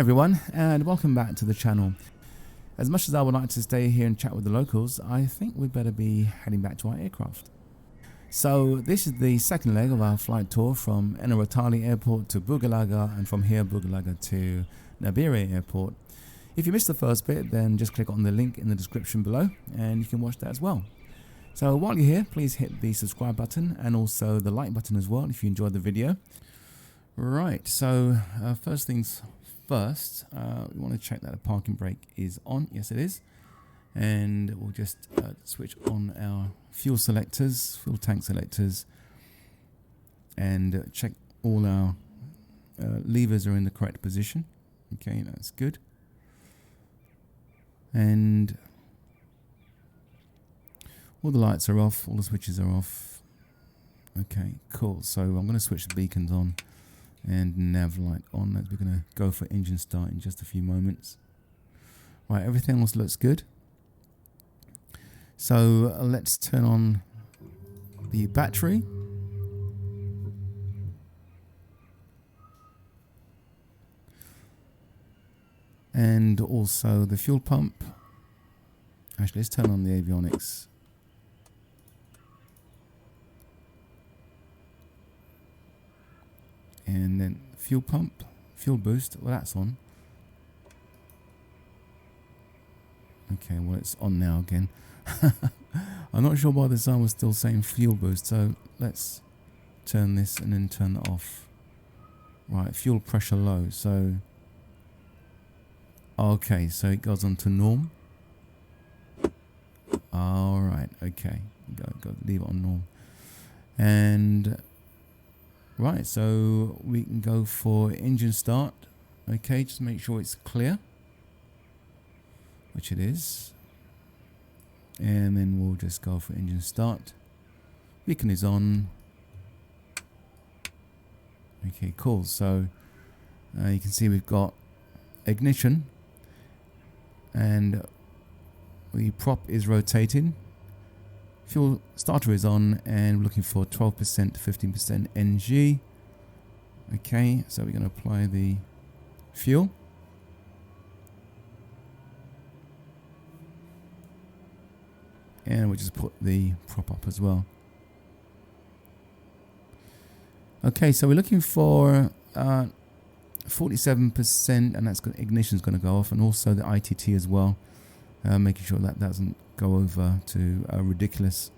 everyone, and welcome back to the channel. As much as I would like to stay here and chat with the locals, I think we better be heading back to our aircraft. So this is the second leg of our flight tour from Enarotali Airport to Bugalaga, and from here Bugalaga to Nabire Airport. If you missed the first bit, then just click on the link in the description below and you can watch that as well. So while you're here, please hit the subscribe button and also the like button as well if you enjoyed the video. Right, so first things first, we want to check that the parking brake is on. Yes, it is. And we'll just switch on our fuel selectors, fuel tank selectors, and check all our levers are in the correct position. Okay, that's good. And all the lights are off, all the switches are off. Okay, cool. So I'm going to switch the beacons on and nav light on, as we're going to go for engine start in just a few moments. Right, everything else looks good. So let's turn on the battery. And also the fuel pump. Actually, let's turn on the avionics. And then fuel pump, fuel boost, well that's on. Okay, well it's on now again. I'm not sure why the sign was still saying fuel boost, so let's turn this and then turn it off. Right, fuel pressure low, so okay, so it goes on to norm. Alright, okay, go leave it on norm. And right, so we can go for engine start. Okay, just make sure it's clear, which it is. And then we'll just go for engine start. Beacon is on. Okay, cool. So you can see we've got ignition, and the prop is rotating. Fuel starter is on, and we're looking for 12% to 15% NG. Okay, so we're going to apply the fuel. And we'll just put the prop up as well. Okay, so we're looking for 47%, and that's ignition is going to go off, and also the ITT as well, making sure that doesn't go over to ridiculous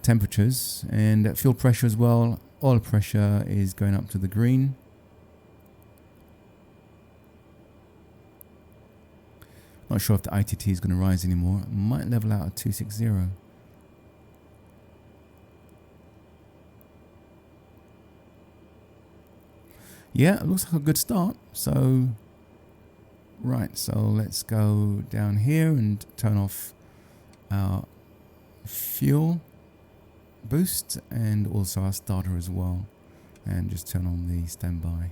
temperatures. And fuel pressure as well, oil pressure is going up to the green. Not sure if the ITT is going to rise anymore. It might level out at 260. Yeah, it looks like a good start. So right, so let's go down here and turn off our fuel boost and also our starter as well, and just turn on the standby.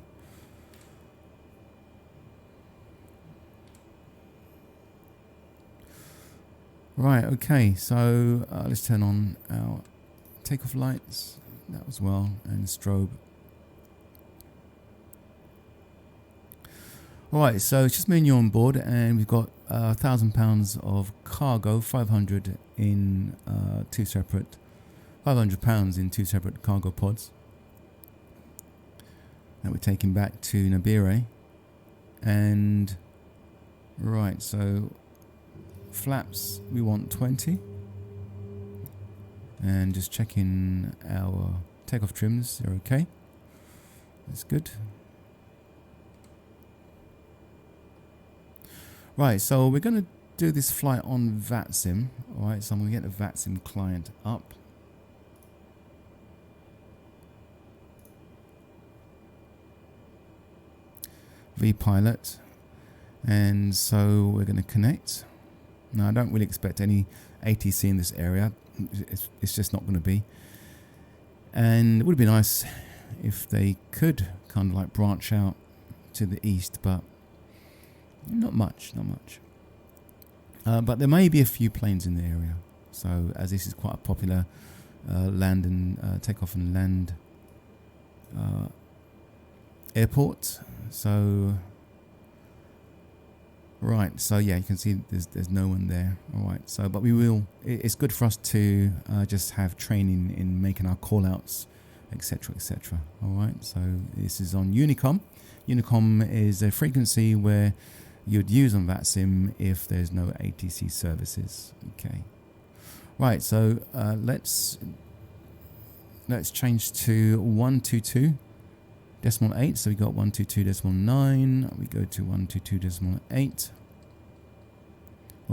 Right, okay, so let's turn on our takeoff lights, that as well, and strobe. Alright, so it's just me and you on board, and we've got £1,000 of cargo, 500 in £500 in two separate cargo pods that we're taking back to Nabire. And right, so flaps we want 20, and just checking our takeoff trims, they're okay, that's good. Right, so we're going to do this flight on Vatsim. Alright, so I'm going to get the Vatsim client up. Vpilot. And so we're going to connect. Now, I don't really expect any ATC in this area. It's just not going to be. And it would be nice if they could kind of like branch out to the east, but not much. But there may be a few planes in the area. So, as this is quite a popular land and takeoff and land airport. So right, so yeah, you can see there's no one there. All right, so but we will. It's good for us to just have training in making our call outs, etc., etc. All right, so this is on Unicom. Unicom is a frequency where you'd use on Vatsim if there's no ATC services. Okay, right, so let's change to 122.8. So we got 122.9. We go to 122.8.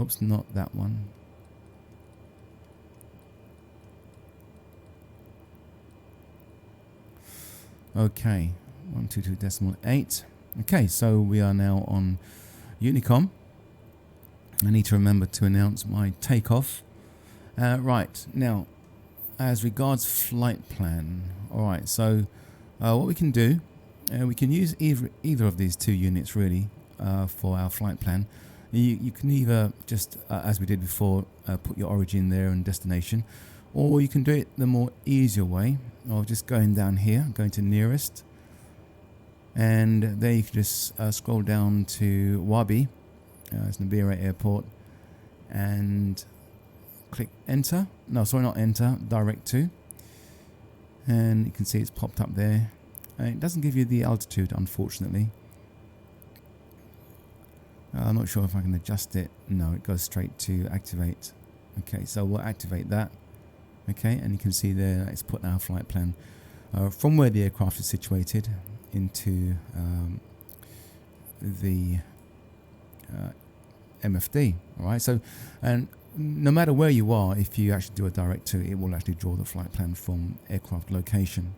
Oops, not that one. Okay, 122.8. Okay, so we are now on Unicom. I need to remember to announce my takeoff. Right, now, as regards flight plan. Alright, so what we can do, we can use either of these two units really for our flight plan. You can either just, as we did before, put your origin there and destination, or you can do it the more easier way of just going down here, going to nearest, and there you can just scroll down to WABI, it's Nabira Airport, and click enter. No, sorry, not enter, direct to, and you can see it's popped up there. It doesn't give you the altitude, unfortunately. I'm not sure if I can adjust it. No, it goes straight to activate. Okay, so we'll activate that. Okay, and you can see there it's put our flight plan from where the aircraft is situated into the MFD. All right, so and no matter where you are, if you actually do a direct to, it will actually draw the flight plan from aircraft location.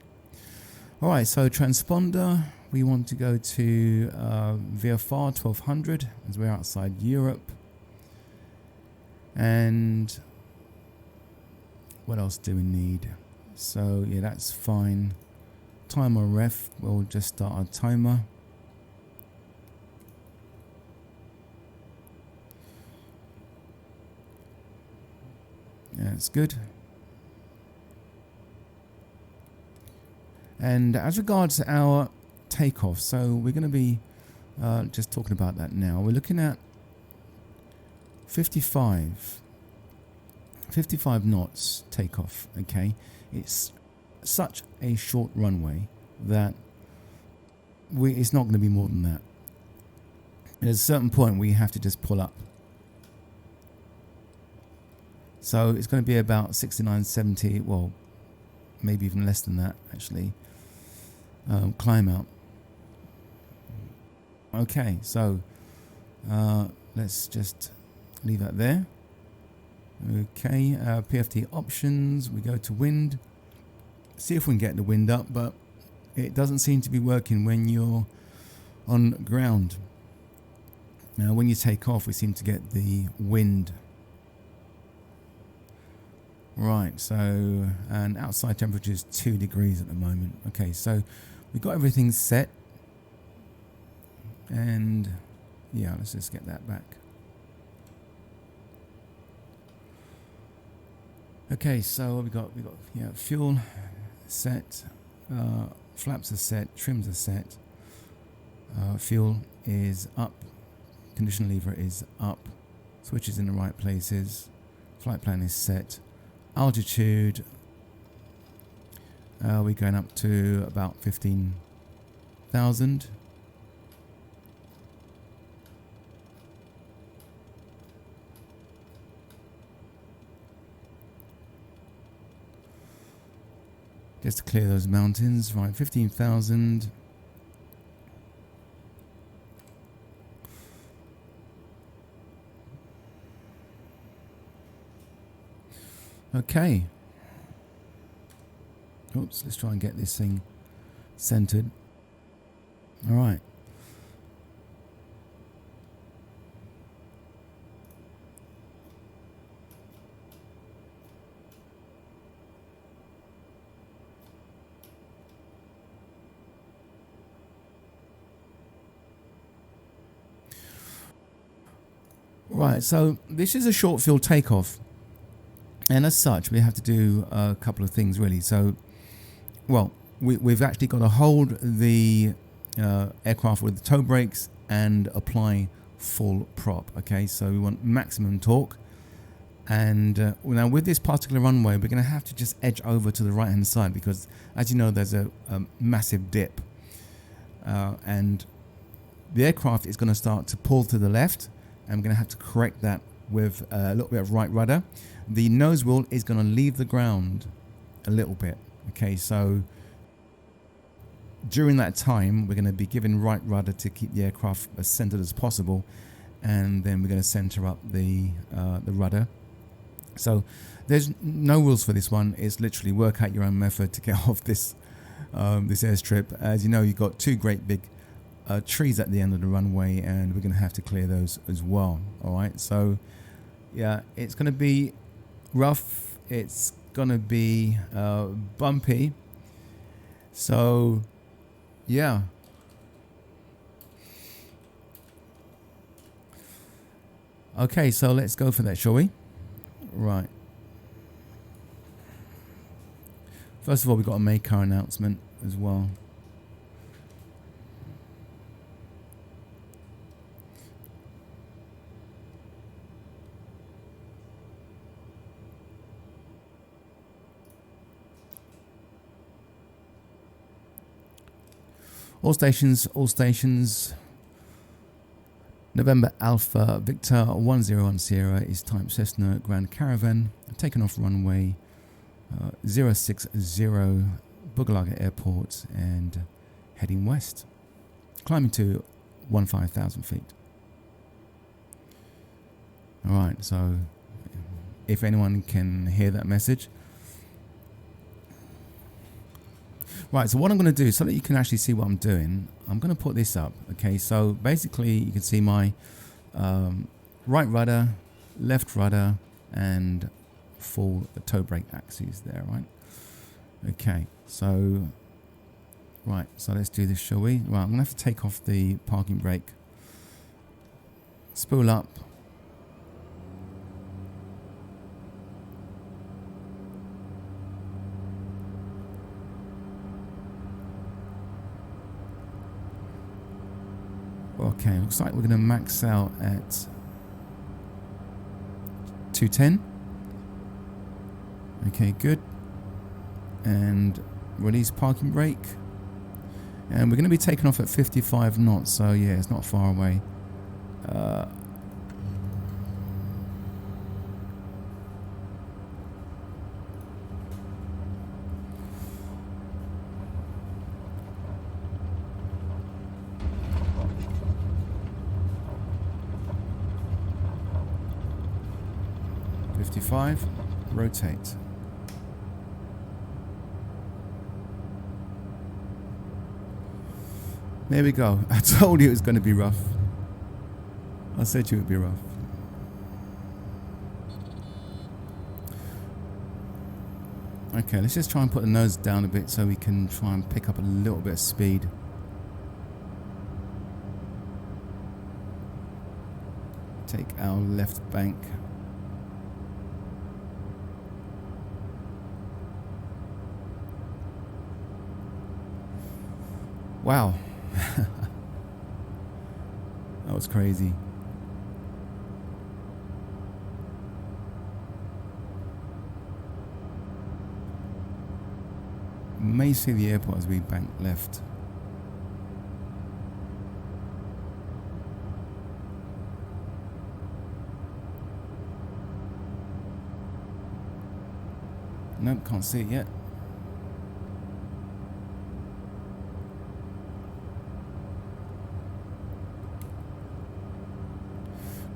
Alright, so transponder, we want to go to VFR 1200 as we're outside Europe. And what else do we need? So yeah, that's fine. Timer ref, we'll just start our timer. Yeah, it's good. And as regards to our takeoff, so we're going to be just talking about that now. We're looking at 55 knots takeoff. Okay, it's such a short runway that it's not going to be more than that. At a certain point, we have to just pull up. So it's going to be about 69, 70, well, maybe even less than that, actually. Climb out. Okay, so let's just leave that there. Okay, PFD options, we go to wind. See if we can get the wind up, but it doesn't seem to be working when you're on ground. Now, when you take off, we seem to get the wind. Right, so, and outside temperature is 2 degrees at the moment. Okay, so we've got everything set. And yeah, let's just get that back. Okay, so we got yeah, fuel set, flaps are set, trims are set, fuel is up, condition lever is up, switches in the right places, flight plan is set, altitude, we're going up to about 15,000. Just to clear those mountains, right, 15,000. Okay. Oops, let's try and get this thing centered. All right. Right, so this is a short field takeoff, and as such we have to do a couple of things really. So, well, we've actually got to hold the aircraft with the toe brakes and apply full prop. Okay, so we want maximum torque. And now with this particular runway, we're going to have to just edge over to the right hand side because, as you know, there's a massive dip, and the aircraft is going to start to pull to the left, and we're going to have to correct that with a little bit of right rudder. The nose wheel is going to leave the ground a little bit. Okay, so during that time, we're going to be giving right rudder to keep the aircraft as centered as possible, and then we're going to center up the rudder. So there's no rules for this one. It's literally work out your own method to get off this this airstrip. As you know, you've got two great big trees at the end of the runway, and we're going to have to clear those as well. All right, so yeah, it's going to be rough. It's going to be bumpy. So yeah. Okay, so let's go for that, shall we? Right. First of all, we've got to make our announcement as well. All stations. November Alpha Victor 1010 is type Cessna Grand Caravan, taken off runway 060 Bugalaga Airport and heading west, climbing to 15,000 feet. Alright, so if anyone can hear that message. Right, so what I'm going to do, so that you can actually see what I'm doing, I'm going to put this up. Okay, so basically you can see my right rudder, left rudder, and full toe brake axes there, right? Okay, so right, so let's do this, shall we? Right, I'm going to have to take off the parking brake, spool up. Okay, looks like we're going to max out at 210. Okay, good. And release parking brake. And we're going to be taking off at 55 knots, so yeah, it's not far away. 55, rotate. There we go. I told you it was going to be rough. I said you it would be rough. Okay, let's just try and put the nose down a bit so we can try and pick up a little bit of speed. Take our left bank. Wow. That was crazy. May see the airport as we bank left. Nope, can't see it yet.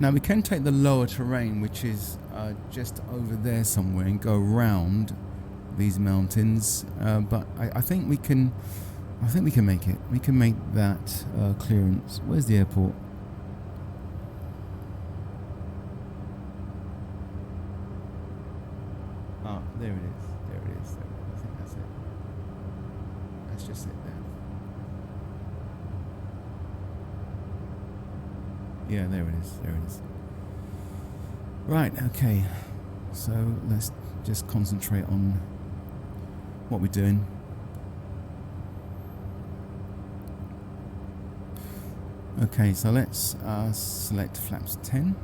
Now we can take the lower terrain, which is just over there somewhere, and go around these mountains. But I think we can. I think we can make it. We can make that clearance. Where's the airport? Ah, there it is. There it is. I think that's it. That's just it there. Yeah, there it is. There it is. Right, okay. So let's just concentrate on what we're doing. Okay, so let's select flaps 10.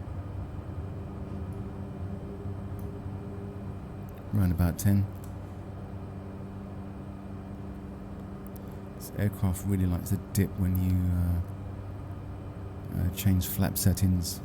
Around about 10. This aircraft really likes to dip when you change flap settings.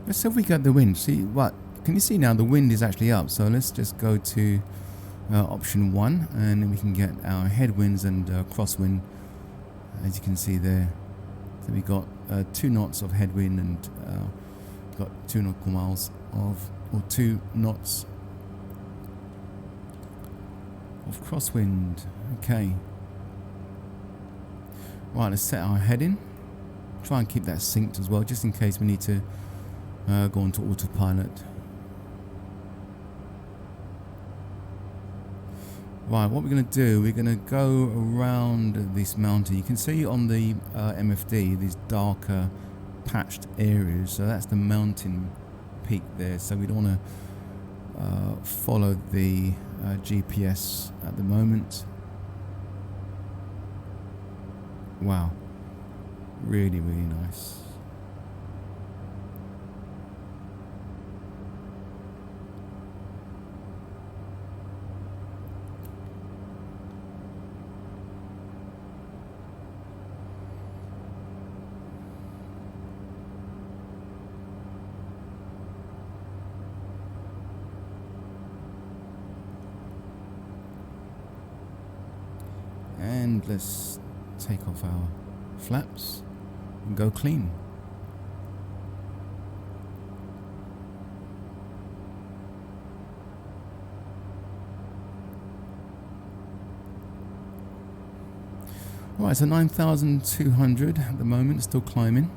Let's see if we get the wind. See what? Can you see now the wind is actually up? So let's just go to option 1, and then we can get our headwinds and crosswind, as you can see there. So we got 2 knots of headwind and got 2 nautical miles of, or 2 knots of crosswind. Okay. Right, let's set our heading. Try and keep that synced as well, just in case we need to go on to autopilot. Right, what we're going to do, we're going to go around this mountain. You can see on the MFD these darker patched areas, so that's the mountain peak there. So we don't want to follow the GPS at the moment. Wow, really, really nice. And let's take off our flaps and go clean. Right, so 9,200 at the moment, still climbing.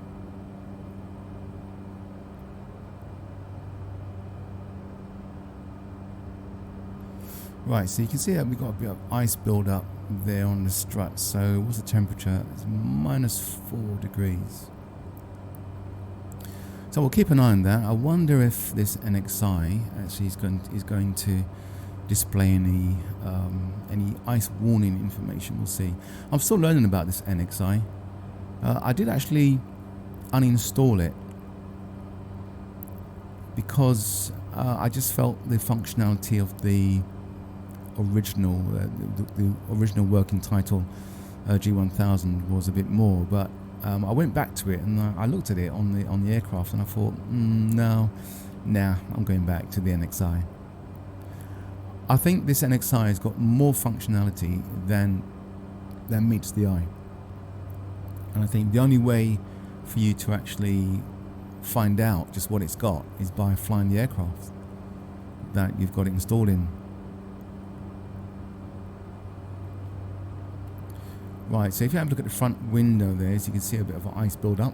Right, so you can see that we've got a bit of ice build up there on the strut. So what's the temperature? It's -4 degrees. So we'll keep an eye on that. I wonder if this NXI actually is going to display any ice warning information. We'll see. I'm still learning about this NXI. I did actually uninstall it because I just felt the functionality of the original the original working title G1000 was a bit more, but I went back to it and I looked at it on the aircraft and I thought, no, I'm going back to the NXI. I think this NXI has got more functionality than meets the eye, and I think the only way for you to actually find out just what it's got is by flying the aircraft that you've got it installed in. Right, so if you have a look at the front window there, as you can see a bit of ice build up.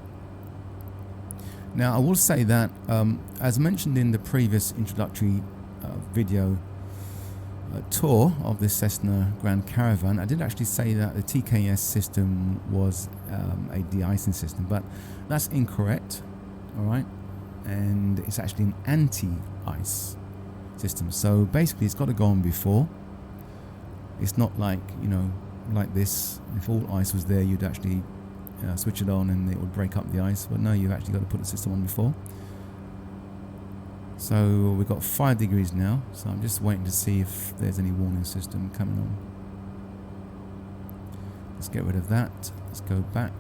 Now I will say that, as mentioned in the previous introductory video tour of this Cessna Grand Caravan, I did actually say that the TKS system was a de-icing system, but that's incorrect, alright, and it's actually an anti-ice system. So basically it's got to go on before. It's not like, you know, like this, if all ice was there you'd actually switch it on and it would break up the ice, but no, you've actually got to put the system on before. So we've got 5 degrees now, so I'm just waiting to see if there's any warning system coming on. Let's get rid of that, let's go back.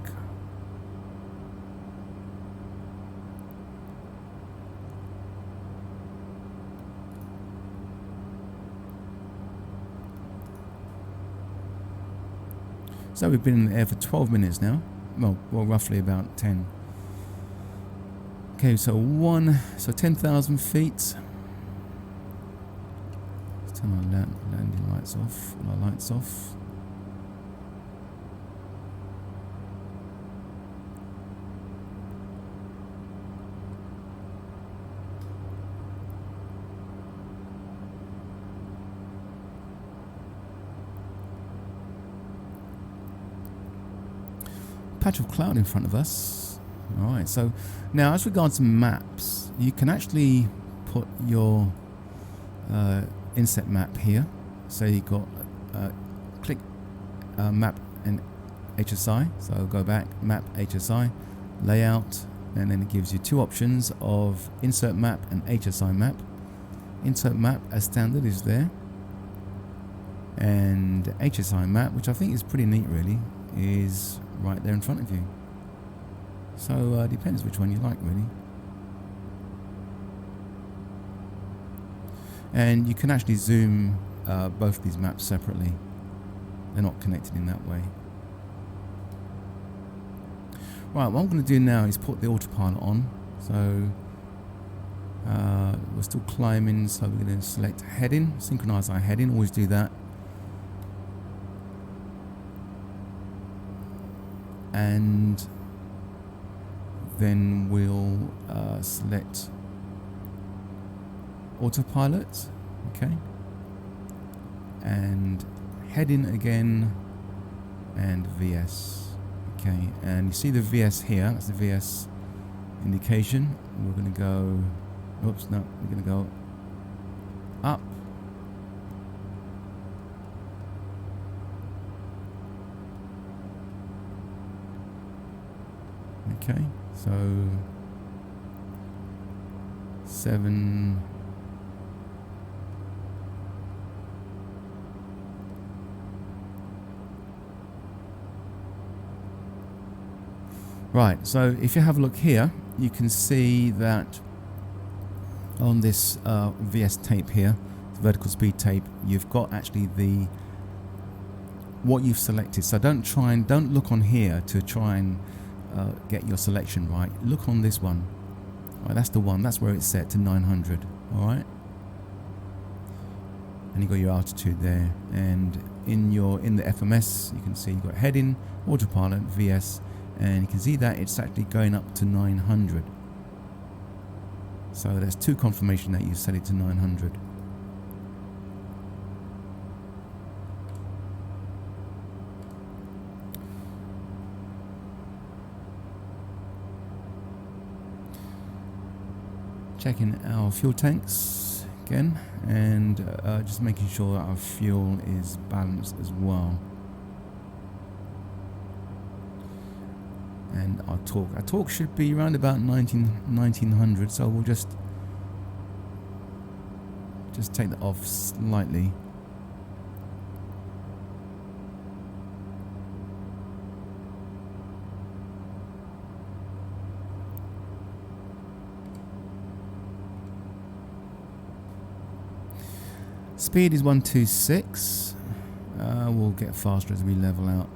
So we've been in the air for 12 minutes now. Well, roughly about 10. Okay, so 10,000 feet. Let's turn our landing lights off, all our lights off. patch of cloud in front of us. Alright, so now as regards to maps, you can actually put your inset map here. So you've got click map and HSI, so go back, map HSI, layout, and then it gives you two options of insert map and HSI map. Insert map as standard is there, and HSI map, which I think is pretty neat really, is right there in front of you. So depends which one you like really. And you can actually zoom both these maps separately. They're not connected in that way. Right, what I'm going to do now is put the autopilot on. So we're still climbing, so we're going to select heading, synchronize our heading, always do that. And then we'll select autopilot, okay, and heading again, and VS, okay, and you see the VS here, that's the VS indication. We're going to go, oops, no, we're going to go up, okay, so 7, right, so if you have a look here, you can see that on this VS tape here, the vertical speed tape, you've got actually the what you've selected. So don't look on here to try and get your selection right. Look on this one. Right, that's the one. That's where it's set to 900. All right, and you got your altitude there. And in the FMS, you can see you've got heading, autopilot, VS, and you can see that it's actually going up to 900. So that's two confirmation that you set it to 900. Checking our fuel tanks again, and just making sure that our fuel is balanced as well. And our torque should be around about 1900, so we'll just take that off slightly. Speed is 126. We'll get faster as we level out.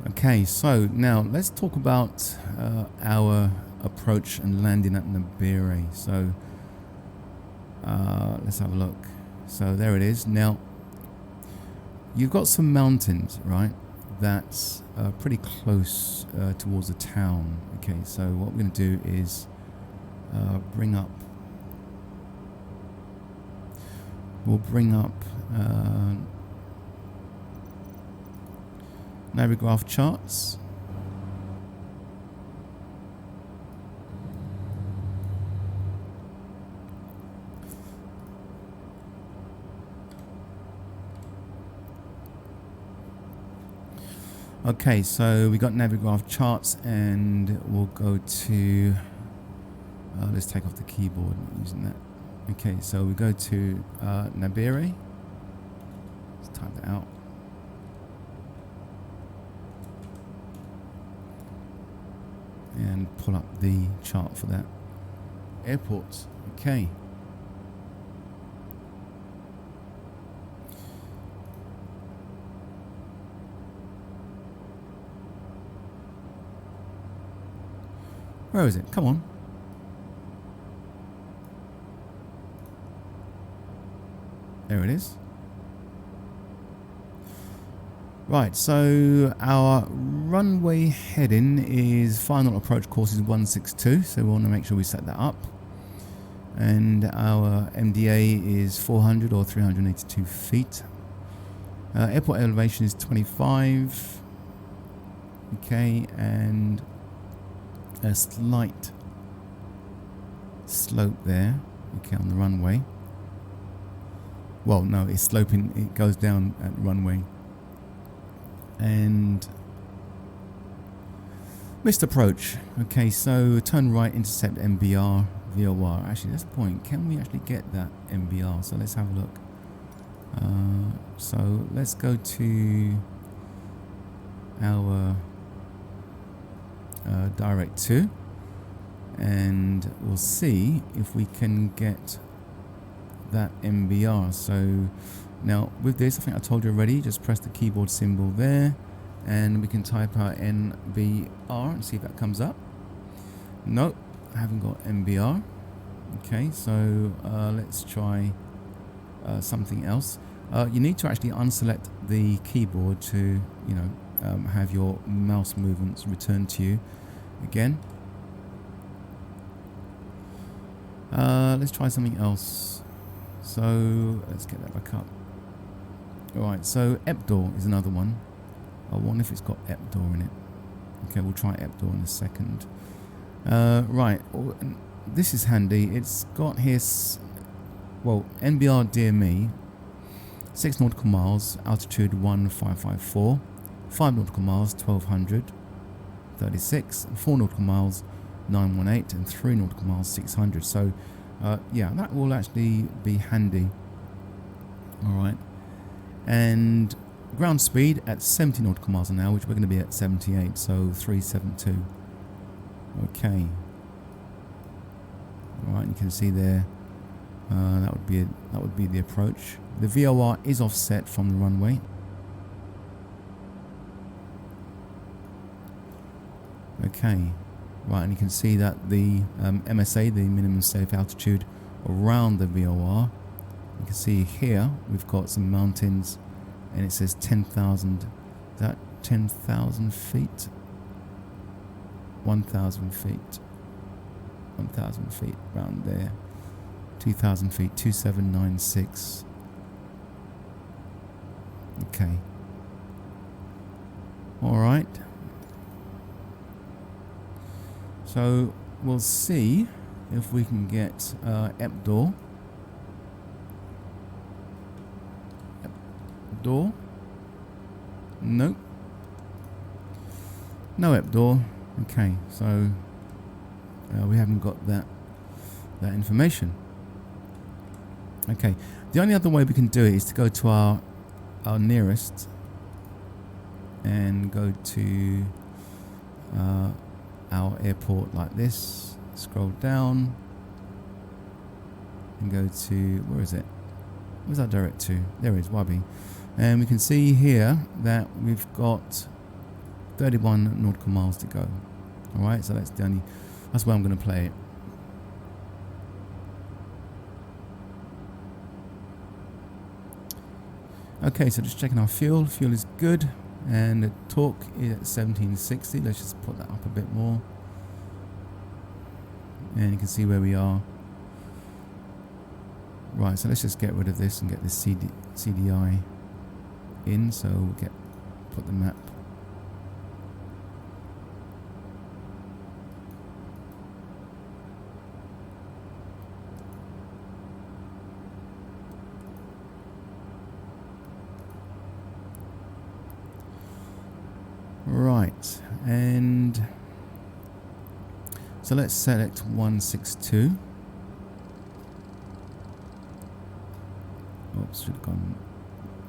Okay, so now let's talk about our approach and landing at Nabire. So let's have a look. So there it is. Now you've got some mountains, right? That's pretty close towards the town. Okay, so what we're going to do is bring up Navigraph charts. Okay, so we got Navigraph charts, and we'll go to let's take off the keyboard, not using that. Okay, so we go to Nabire. Let's type that out. And and pull up the chart for that airport. Okay. Where is it? Come on. There it is. Right, so our runway heading is final approach course is 162, so we want to make sure we set that up. And our MDA is 400 or 382 feet. Airport elevation is 25. Okay, and a slight slope there. Okay, on the runway. Well, no, it's sloping, it goes down at the runway. And missed approach. Okay, so turn right, intercept MBR, VOR. Actually, that's the point. Can we actually get that MBR? So let's have a look. So let's go to our direct to, and we'll see if we can get that MBR. So now with this, I think I told you already, just press the keyboard symbol there and we can type out NBR and see if that comes up. Nope, I haven't got MBR. Okay, so let's try something else. You need to actually unselect the keyboard to, you know, have your mouse movements returned to you again. Let's try something else. So let's get that back up. Alright, so EPDOR is another one. I wonder if it's got EPDOR in it. Okay, we'll try EPDOR in a second. Right, this is handy. It's got here, well, NBR dear me, 6 nautical miles, altitude 1554, 5 nautical miles, 1200, 36, 4 nautical miles, 918, and 3 nautical miles, 600. So, yeah, that will actually be handy. Alright. And ground speed at 70 nautical miles an hour, which we're going to be at 78, so 372. Okay. Alright, you can see there, that would be the approach. The VOR is offset from the runway. Okay. Right, and you can see that the MSA, the minimum safe altitude around the VOR, you can see here we've got some mountains and it says 10,000, is that 10,000 feet? 1,000 feet. 1,000 feet around there. 2,000 feet, 2796. Okay. Alright. So we'll see if we can get EPDOR. EPDOR. Nope. No EPDOR. Okay, so we haven't got that information. Okay, the only other way we can do it is to go to our nearest and go to our airport like this, scroll down and go to, where is it? Where's that direct to? There it is, WABI. And we can see here that we've got 31 nautical miles to go. Alright, so that's where I'm going to play it. Okay, so just checking our fuel. Fuel is good. And the torque is at 1760. Let's just put that up a bit more. And you can see where we are. Right, so let's just get rid of this and get this CDI in. So we'll put the map. Right, and so let's select 162. Oops, should have gone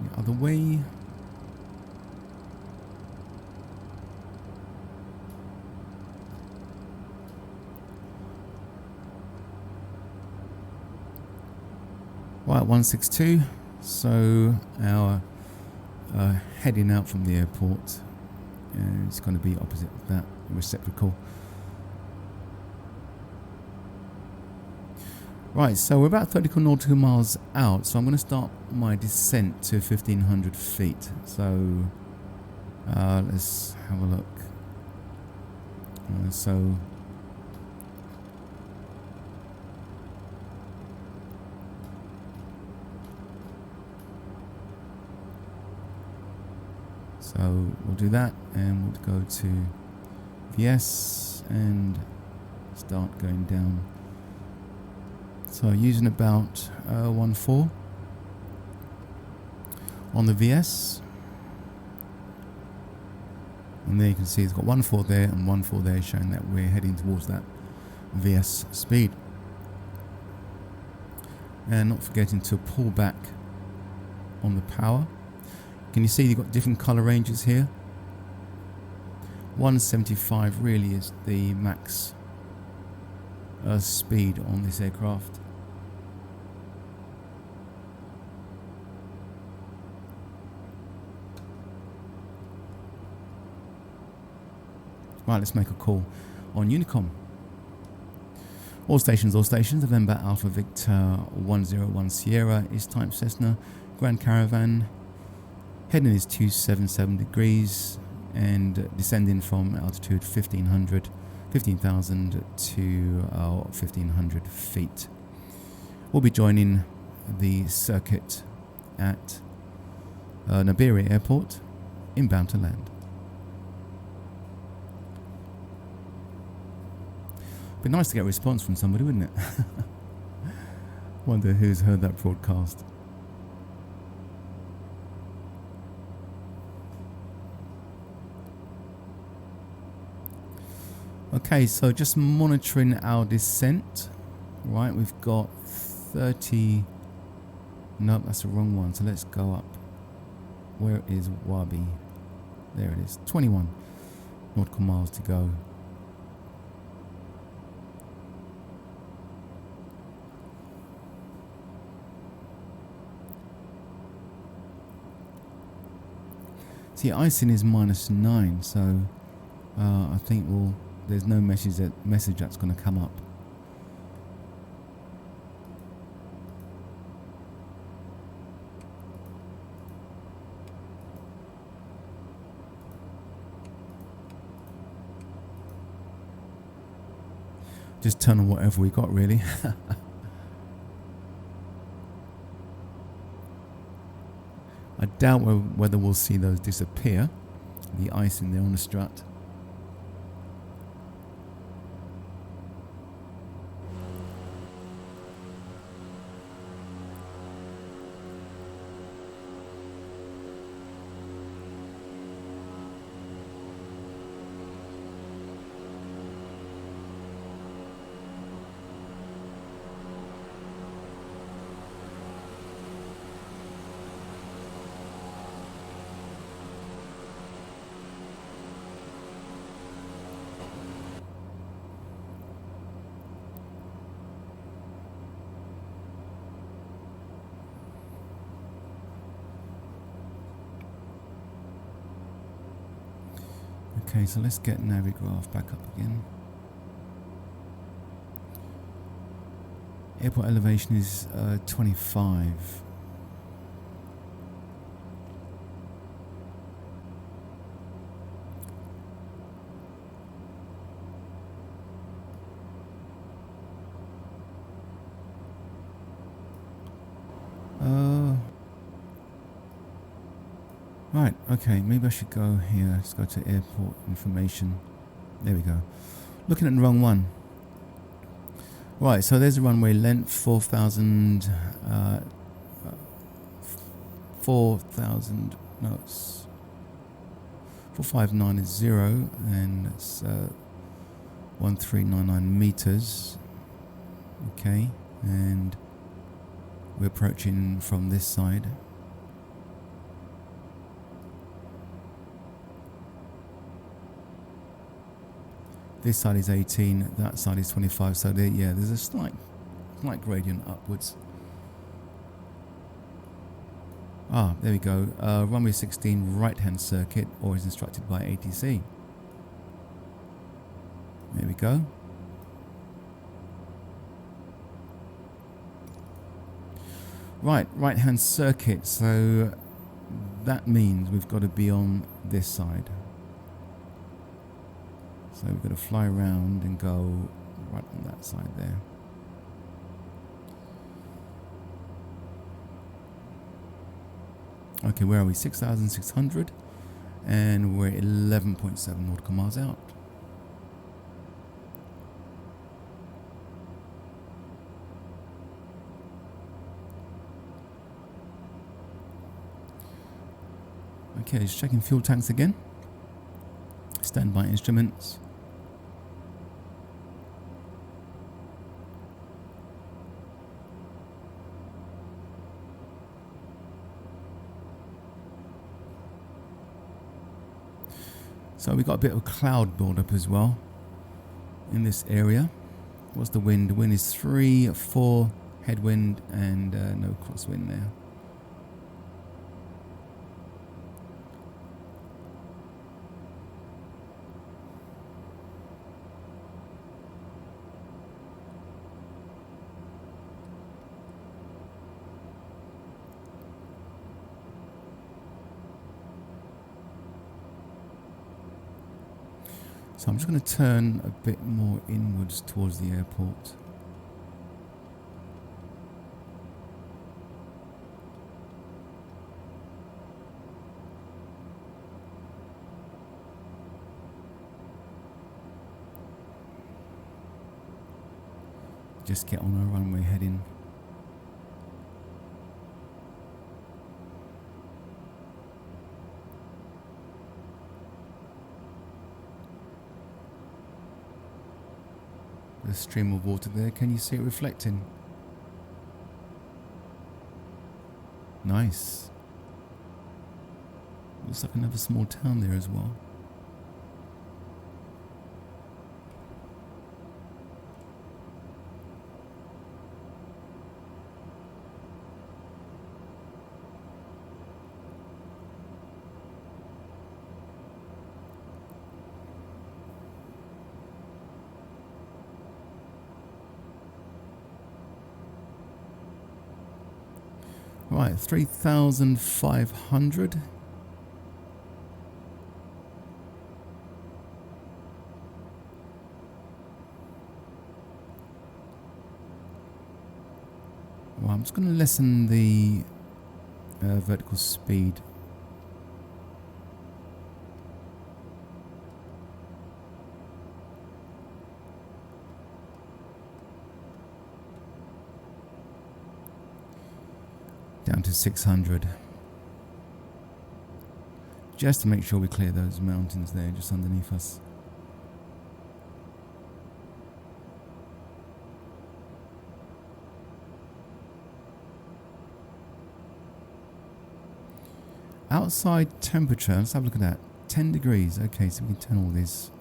the other way. Right, 162. So our heading out from the airport, it's going to be opposite of that receptacle. Right, so we're about 30 nautical miles out, so I'm going to start my descent to 1500 feet. So let's have a look. So we'll do that, and we'll go to VS and start going down. So using about 1.4 on the VS, and there you can see it's got 1.4 there and 1.4 there, showing that we're heading towards that VS speed. And not forgetting to pull back on the power. Can you see you've got different color ranges here? 175 really is the max speed on this aircraft. Right, let's make a call on Unicom. All stations, November Alpha Victor 101 Sierra is type Cessna, Grand Caravan. Heading is 277 degrees and descending from altitude 15,000 to 1,500 feet. We'll be joining the circuit at Nabiri Airport, inbound to land. Be nice to get a response from somebody, wouldn't it? Wonder who's heard that broadcast. Okay, so just monitoring our descent. Right, we've got 30. Nope, that's the wrong one. So let's go up. Where is WABI? There it is. 21 nautical miles to go. See, icing is -9, so I think there's no message that's going to come up. Just turn on whatever we got, really. I doubt whether we'll see those disappear, the icing there on the strut. Okay, so let's get Navigraph back up again. Airport elevation is 25. Right, okay, maybe I should go here. Let's go to airport information. There we go. Looking at the wrong one. Right, so there's the runway length, 4,000, no, it's 459 is 0, and it's 1399 meters. Okay, and we're approaching from this side. This side is 18, that side is 25, so there, yeah, there's a slight gradient upwards. Ah, there we go. Runway 16 right-hand circuit, or is instructed by ATC. There we go. Right-hand circuit. So that means we've got to be on this side. So we've got to fly around and go right on that side there. Okay, where are we? 6,600 and we're 11.7 nautical miles out. Okay, just checking fuel tanks again. Standby instruments. So we've got a bit of cloud buildup as well in this area. What's the wind? The wind is 3-4 headwind and no crosswind there. So I'm just going to turn a bit more inwards towards the airport. Just get on our runway heading. The stream of water there, can you see it reflecting? Nice. Looks like another small town there as well. Right, 3,500. Well, I'm just going to lessen the vertical speed. Down to 600. Just to make sure we clear those mountains there just underneath us. Outside temperature, let's have a look at that. 10 degrees. Okay, so we can turn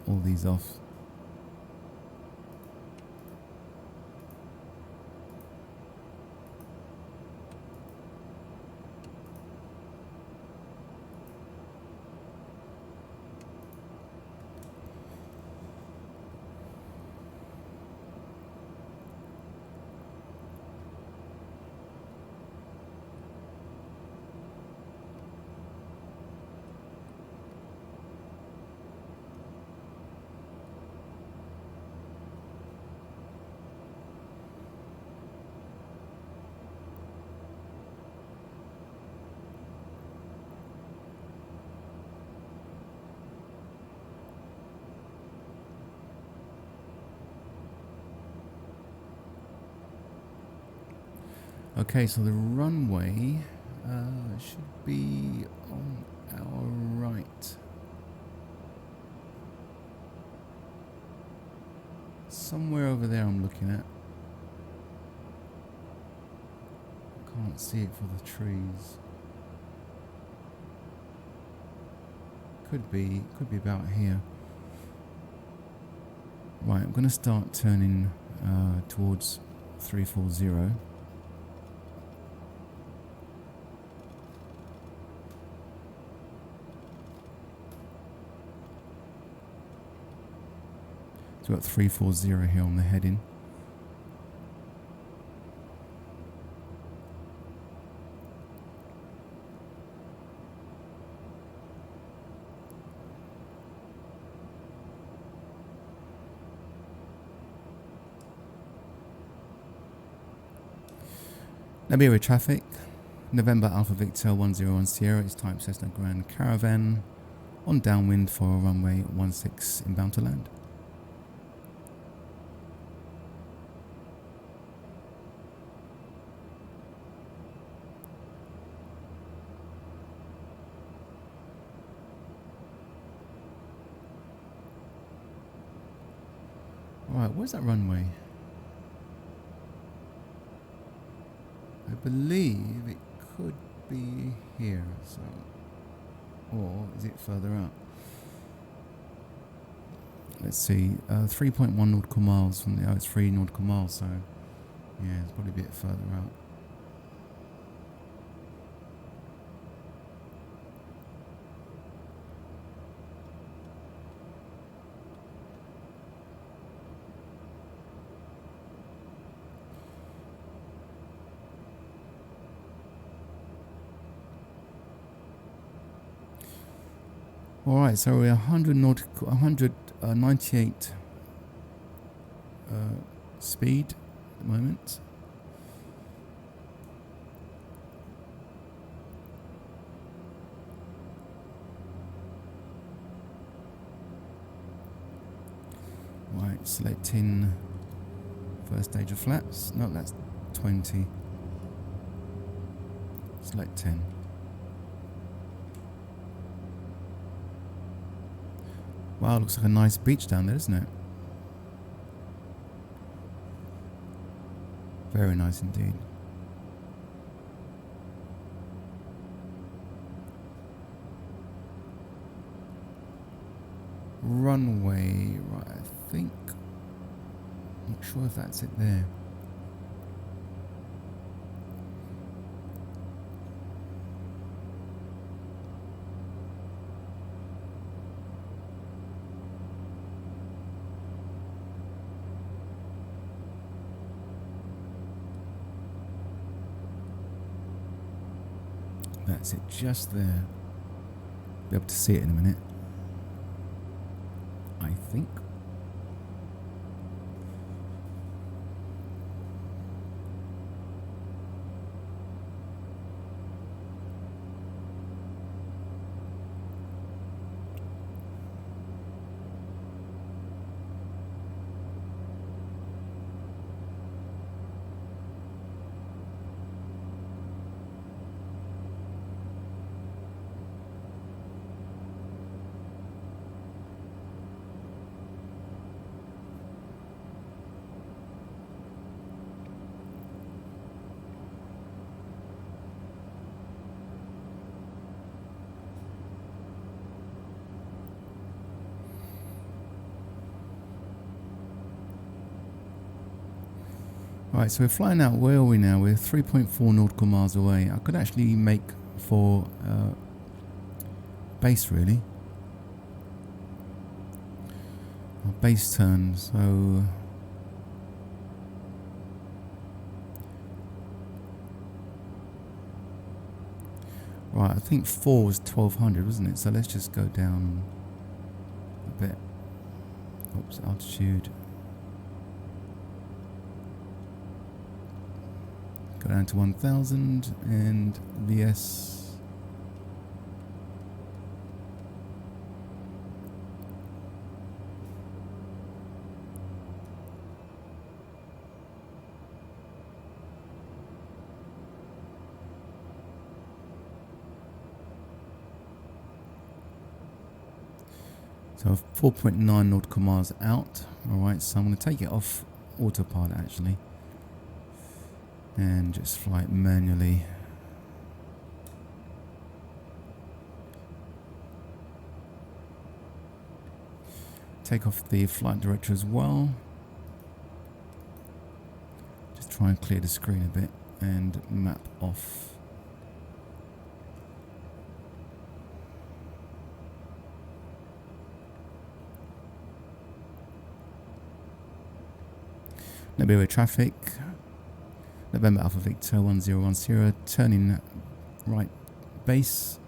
all these off. Okay, so the runway should be on our right. Somewhere over there I'm looking at. Can't see it for the trees. Could be about here. Right, I'm going to start turning towards 340. So we've got 340 here on the heading. Liberia traffic, November Alpha Victor 101 Sierra, it's type Cessna Grand Caravan, on downwind for runway 16 inbound to land. Alright, where's that runway? I believe it could be here, so, or is it further out? Let's see, 3.1 nautical miles from the, oh, it's 3 nautical miles, so yeah, it's probably a bit further out. Alright, so we're 198 speed at the moment. Right, selecting first stage of flaps. No, that's 20. Select 10. Wow, looks like a nice beach down there, doesn't it? Very nice indeed. Runway, right, I think. Not sure if that's it there. That's it, just there. Be able to see it in a minute, I think. Right, so we're flying out. Where are we now? We're 3.4 nautical miles away. I could actually make for base, really. Our base turn, so... Right, I think 4 was 1200, wasn't it? So let's just go down a bit. Oops, altitude. Go down to 1000 and VS. So 4.9 nautical miles out. Alright, so I'm going to take it off autopilot actually. And just fly it manually. Take off the flight director as well. Just try and clear the screen a bit and map off. Nigeria traffic, November Alpha Victor 1010, turning right base.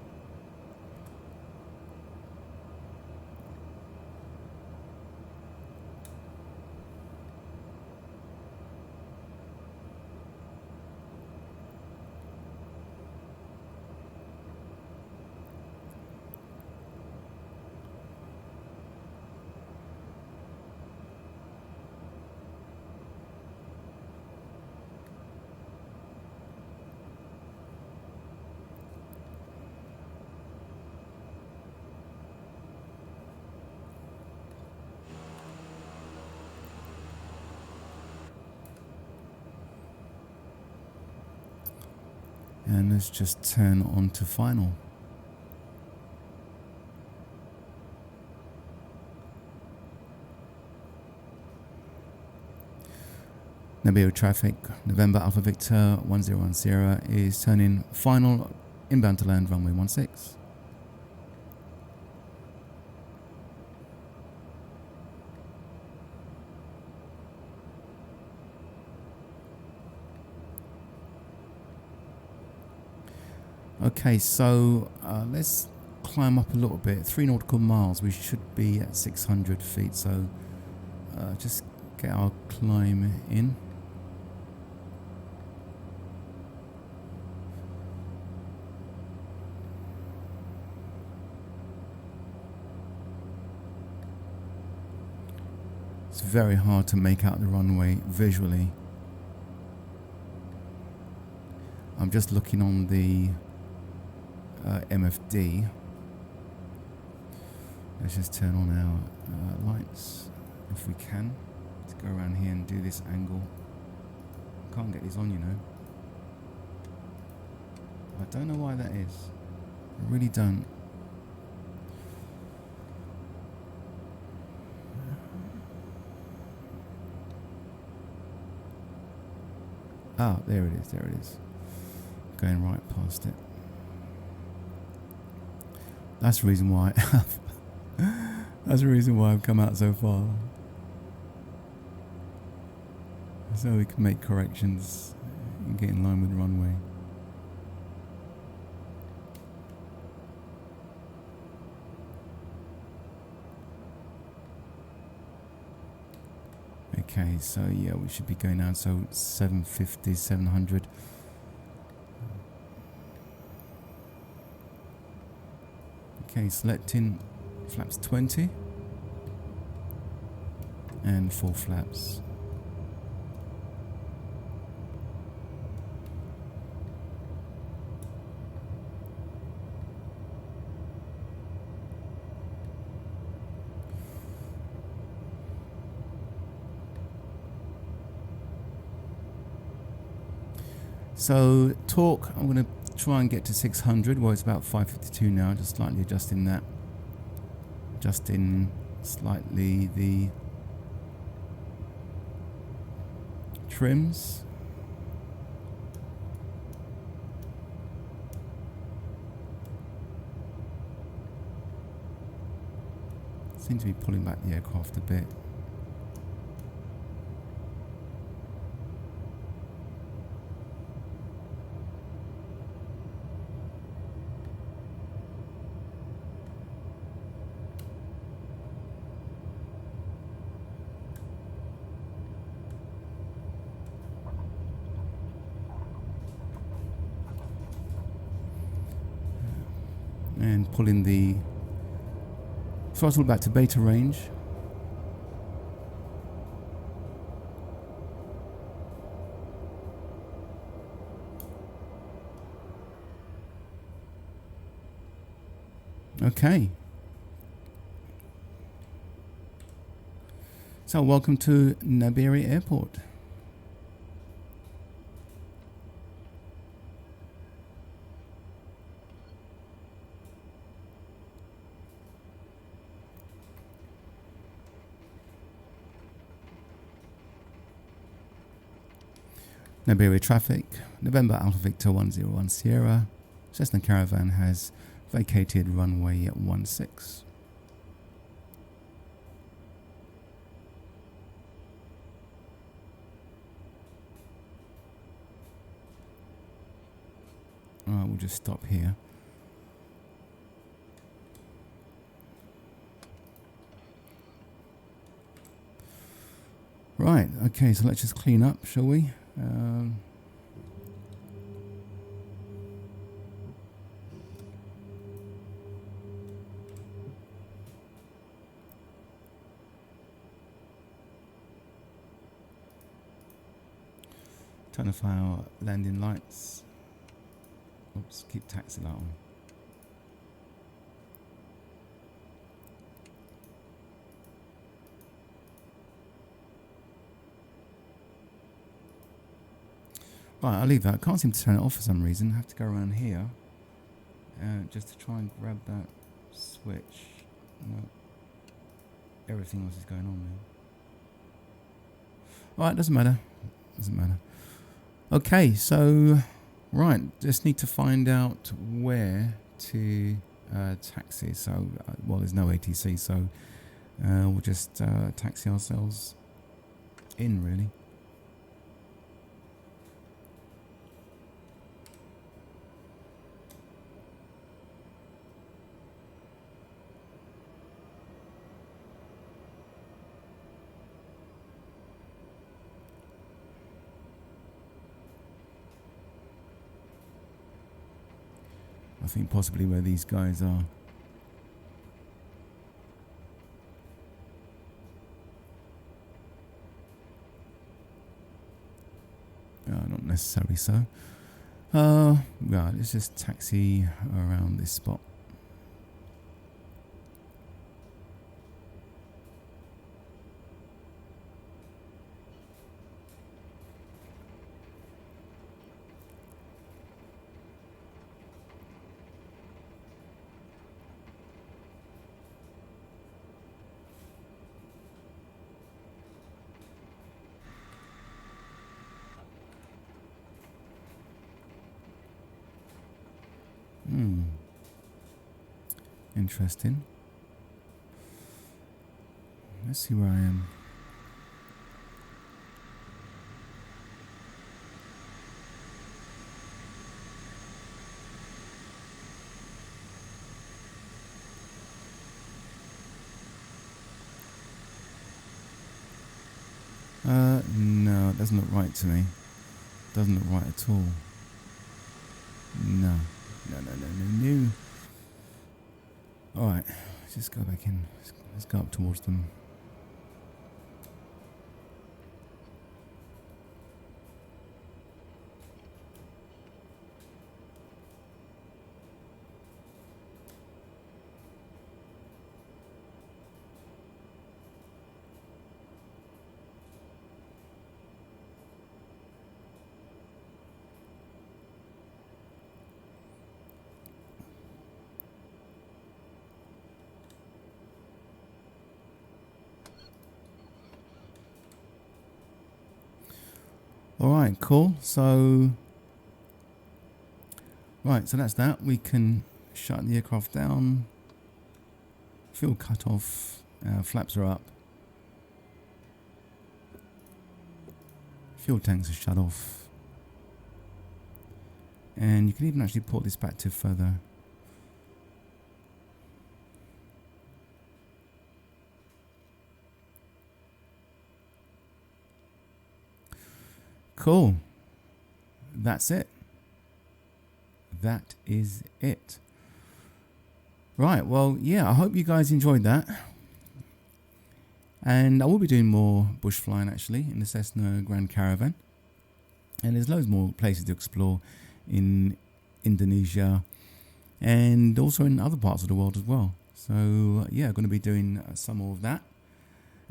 And let's just turn on to final. Nigeria traffic, November Alpha Victor 1010 is turning final, inbound to land runway 16. Okay, so let's climb up a little bit. 3 nautical miles, we should be at 600 feet, so just get our climb in. It's very hard to make out the runway visually. I'm just looking on the MFD. Let's just turn on our lights if we can. Let's go around here and do this angle. Can't get these on, you know. I don't know why that is. I really don't. Ah, there it is, there it is. Going right past it. That's the reason why that's the reason why I've come out so far. So we can make corrections and get in line with the runway. Okay, so yeah, we should be going down, so 750, 700. Okay, selecting flaps 20 and 4 flaps. So torque, I'm going to try and get to 600. Well, it's about 552 now, just slightly adjusting that. Adjusting slightly the trims. Seem to be pulling back the aircraft a bit. And pulling the throttle back to beta range. Okay. So welcome to Nabiri Airport. Nigeria traffic, November Alpha Victor 101 Sierra, Cessna Caravan has vacated runway 16. just stop here. Right, okay, so let's just clean up, shall we? Turn off our landing lights. Oops, keep taxi light on. Right, I'll leave that. I can't seem to turn it off for some reason. I have to go around here just to try and grab that switch. No, everything else is going on now. Right, doesn't matter. Doesn't matter. Okay, so right, just need to find out where to taxi. So, well, there's no ATC, so we'll just taxi ourselves in, really. I think possibly where these guys are. Not necessarily so. Right, let's just taxi around this spot. Interesting. Let's see where I am. No, it doesn't look right to me. Doesn't look right at all. No. No. Alright, let's just go back in. Let's go up towards them. Alright, cool. So that's that. We can shut the aircraft down. Fuel cut off. Flaps are up. Fuel tanks are shut off. And you can even actually port this back to further. Cool. That's it. That is it. Right, well, yeah, I hope you guys enjoyed that. And I will be doing more bush flying actually in the Cessna Grand Caravan. And there's loads more places to explore in Indonesia and also in other parts of the world as well. So yeah, I'm going to be doing some more of that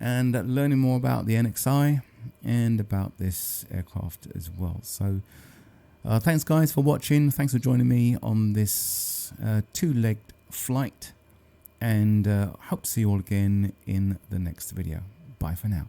and learning more about the NXI and about this aircraft as well. So thanks guys for watching. Thanks for joining me on this two-legged flight, and hope to see you all again in the next video. Bye for now.